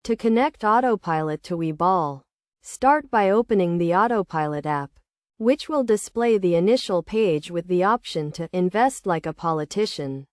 To connect Autopilot to Webull, start by opening the Autopilot app, which will display the initial page with the option to invest like a politician.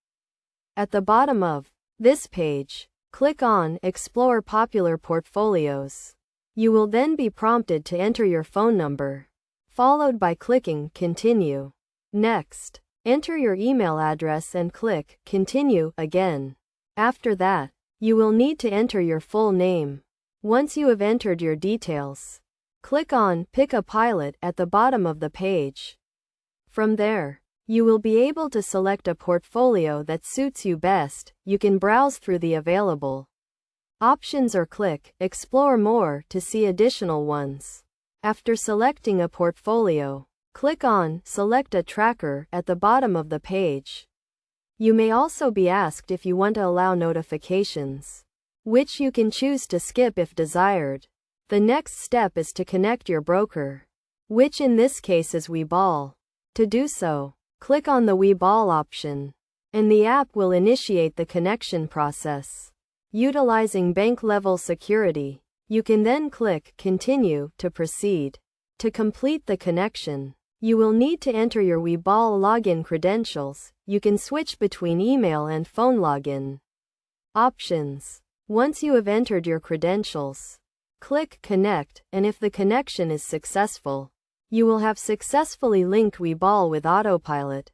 At the bottom of this page, click on Explore Popular Portfolios. You will then be prompted to enter your phone number, followed by clicking Continue. Next, enter your email address and click Continue again. After that, you will need to enter your full name. Once you have entered your details, click on Pick a Pilot at the bottom of the page. From there, you will be able to select a portfolio that suits you best. You can browse through the available options or click Explore More to see additional ones. After selecting a portfolio, click on Select a Tracker at the bottom of the page. You may also be asked if you want to allow notifications, which you can choose to skip if desired. The next step is to connect your broker, which in this case is Webull. To do so, click on the Webull option, and the app will initiate the connection process. Utilizing bank-level security, you can then click Continue to proceed. To complete the connection, you will need to enter your Webull login credentials. You can switch between email and phone login options. Once you have entered your credentials, click Connect, and if the connection is successful, you will have successfully linked Webull with Autopilot.